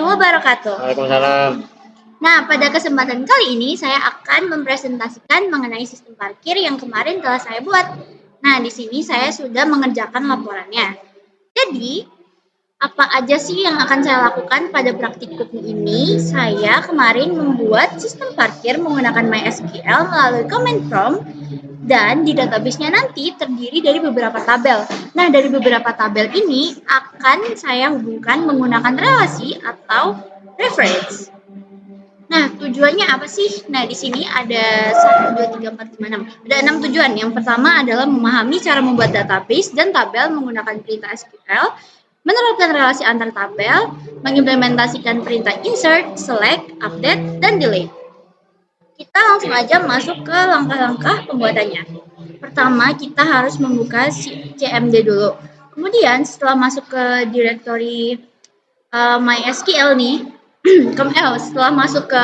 wabarakatuh. Waalaikumsalam. Nah, pada kesempatan kali ini saya akan mempresentasikan mengenai sistem parkir yang kemarin telah saya buat. Nah, di sini saya sudah mengerjakan laporannya. Jadi, apa aja sih yang akan saya lakukan pada praktikum ini? Saya kemarin membuat sistem parkir menggunakan MySQL melalui command prompt dan di database-nya nanti terdiri dari beberapa tabel. Nah, dari beberapa tabel ini akan saya hubungkan menggunakan relasi atau reference. Nah, tujuannya apa sih? Nah, di sini ada 1, 2, 3, 4, 5, 6. Ada 6 tujuan. Yang pertama adalah memahami cara membuat database dan tabel menggunakan perintah SQL, menerapkan relasi antar tabel, mengimplementasikan perintah insert, select, update, dan delete. Kita langsung aja masuk ke langkah-langkah pembuatannya. Pertama, kita harus membuka CMD dulu. Kemudian, setelah masuk ke directory MySQL nih, setelah masuk ke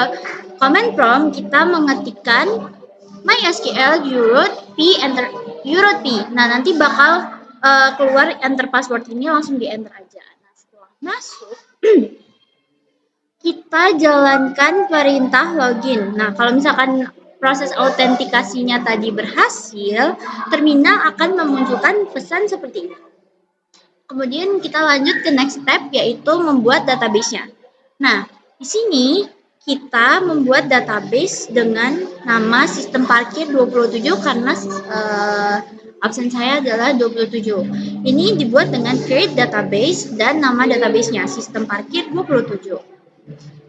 command prompt, kita mengetikkan MySQL root p enter root p. Nah, nanti bakal keluar enter password ini, langsung di enter aja. Nah, setelah masuk kita jalankan perintah login. Nah, kalau misalkan proses autentikasinya tadi berhasil, terminal akan memunculkan pesan seperti ini. Kemudian kita lanjut ke next step, yaitu membuat database-nya. Nah, di sini kita membuat database dengan nama sistem parkir 27 karena absen saya adalah 27. Ini dibuat dengan create database dan nama database-nya sistem parkir 27.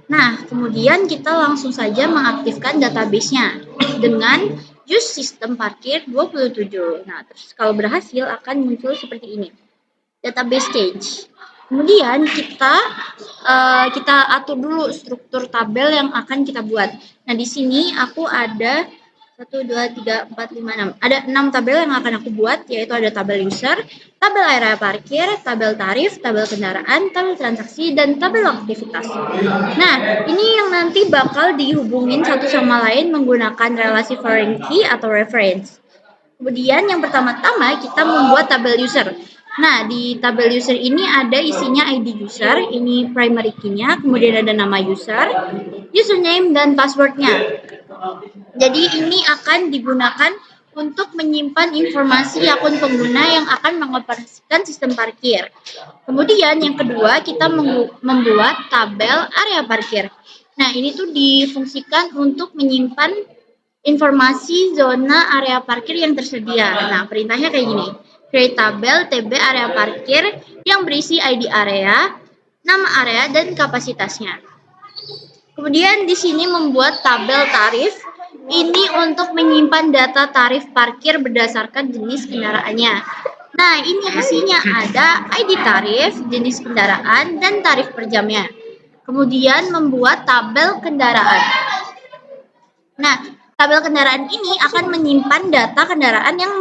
Nah, kemudian kita langsung saja mengaktifkan database-nya dengan use sistem parkir 27. Nah, terus kalau berhasil akan muncul seperti ini. Database stage. Kemudian kita atur dulu struktur tabel yang akan kita buat. Nah, di sini aku ada 1, 2, 3, 4, 5, 6. Ada 6 tabel yang akan aku buat, yaitu ada tabel user, tabel area parkir, tabel tarif, tabel kendaraan, tabel transaksi, dan tabel aktivitas. Nah, ini yang nanti bakal dihubungin satu sama lain menggunakan relasi foreign key atau reference. Kemudian yang pertama-tama kita membuat tabel user. Nah, di tabel user ini ada isinya ID user, ini primary key-nya, kemudian ada nama user, username, dan password-nya. Jadi ini akan digunakan untuk menyimpan informasi akun pengguna yang akan mengoperasikan sistem parkir. Kemudian yang kedua, kita membuat tabel area parkir. Nah, ini tuh difungsikan untuk menyimpan informasi zona area parkir yang tersedia. Nah, perintahnya kayak gini. Create tabel TB area parkir yang berisi ID area, nama area, dan kapasitasnya. Kemudian di sini membuat tabel tarif. Ini untuk menyimpan data tarif parkir berdasarkan jenis kendaraannya. Nah, ini isinya ada ID tarif, jenis kendaraan, dan tarif per jamnya. Kemudian membuat tabel kendaraan. Nah, tabel kendaraan ini akan menyimpan data kendaraan yang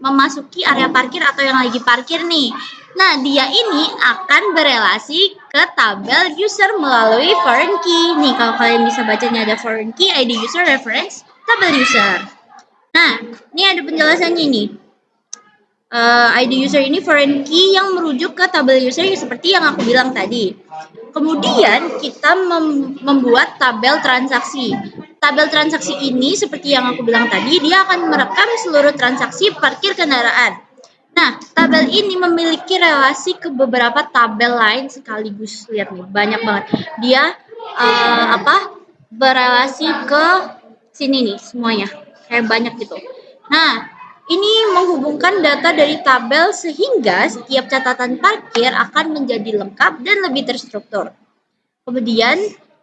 memasuki area parkir atau yang lagi parkir nih. Nah, dia ini akan berelasi ke tabel user melalui foreign key. Nih, kalau kalian bisa bacanya ada foreign key, ID user, reference, tabel user. Nah, ini ada penjelasannya nih. ID user ini foreign key yang merujuk ke tabel user seperti yang aku bilang tadi. Kemudian kita membuat tabel transaksi. Tabel transaksi ini seperti yang aku bilang tadi, dia akan merekam seluruh transaksi parkir kendaraan. Nah, tabel ini memiliki relasi ke beberapa tabel lain sekaligus. Lihat nih, banyak banget. Dia berelasi ke sini nih semuanya. Kayak banyak gitu. Nah, ini menghubungkan data dari tabel sehingga setiap catatan parkir akan menjadi lengkap dan lebih terstruktur. Kemudian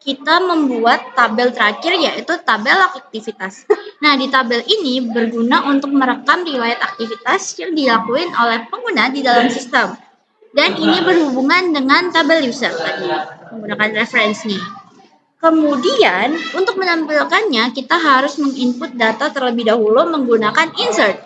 kita membuat tabel terakhir, yaitu tabel aktivitas. Nah, di tabel ini berguna untuk merekam riwayat aktivitas yang dilakukan oleh pengguna di dalam sistem. Dan ini berhubungan dengan tabel user tadi, menggunakan reference nih. Kemudian, untuk menampilkannya, kita harus menginput data terlebih dahulu menggunakan insert.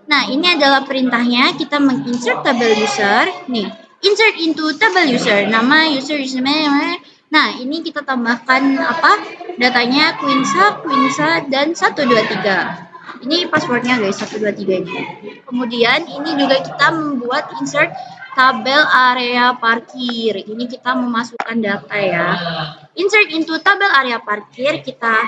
Nah, ini adalah perintahnya, kita menginsert tabel user. Nih, insert into tabel user, nama user, username. Nah, ini kita tambahkan datanya Quinsa, dan 123. Ini passwordnya guys, 123 ini. Kemudian, ini juga kita membuat insert tabel area parkir. Ini kita memasukkan data ya. Insert into tabel area parkir, kita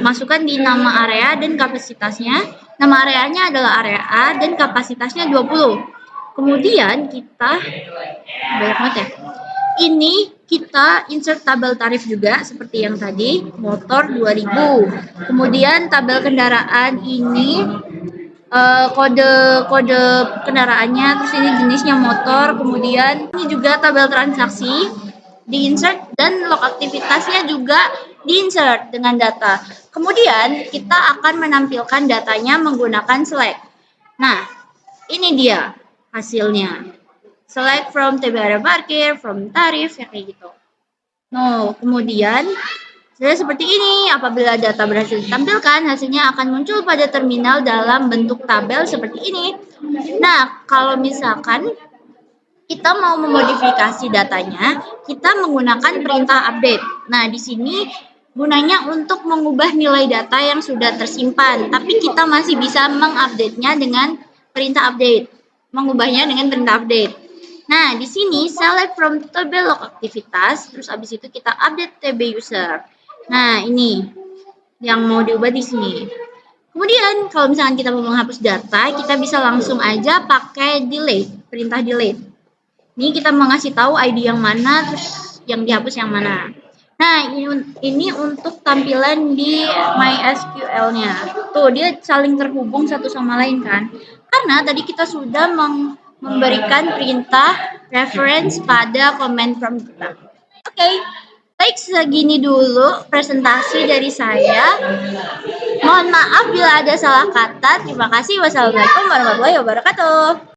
masukkan di nama area dan kapasitasnya. Nama areanya adalah area A dan kapasitasnya 20. Kemudian kita banyak banget ya. Ini kita insert tabel tarif juga seperti yang tadi, motor 2000. Kemudian tabel kendaraan ini kode kendaraannya, terus ini jenisnya motor, kemudian ini juga tabel transaksi diinsert dan log aktivitasnya juga diinsert dengan data. Kemudian kita akan menampilkan datanya menggunakan select. Nah, ini dia hasilnya. Select from tabel area parkir, from tarif, ya kayak gitu. Nah, kemudian seperti ini, apabila data berhasil ditampilkan, hasilnya akan muncul pada terminal dalam bentuk tabel seperti ini. Nah, kalau misalkan kita mau memodifikasi datanya, kita menggunakan perintah update. Nah, di sini gunanya untuk mengubah nilai data yang sudah tersimpan, tapi kita masih bisa mengupdate-nya dengan perintah update. Mengubahnya dengan perintah update. Nah, di sini select from table log aktivitas, terus abis itu kita update TB user. Nah, ini yang mau diubah di sini. Kemudian, kalau misalkan kita mau menghapus data, kita bisa langsung aja pakai delete, perintah delete. Ini kita mengasih tahu ID yang mana, terus yang dihapus yang mana. Nah, ini untuk tampilan di MySQL-nya. Tuh, dia saling terhubung satu sama lain kan. Karena tadi kita sudah memberikan perintah reference pada command prompt kita. Oke, baik, segini dulu presentasi dari saya. Mohon maaf bila ada salah kata. Terima kasih. Wassalamualaikum warahmatullahi wabarakatuh.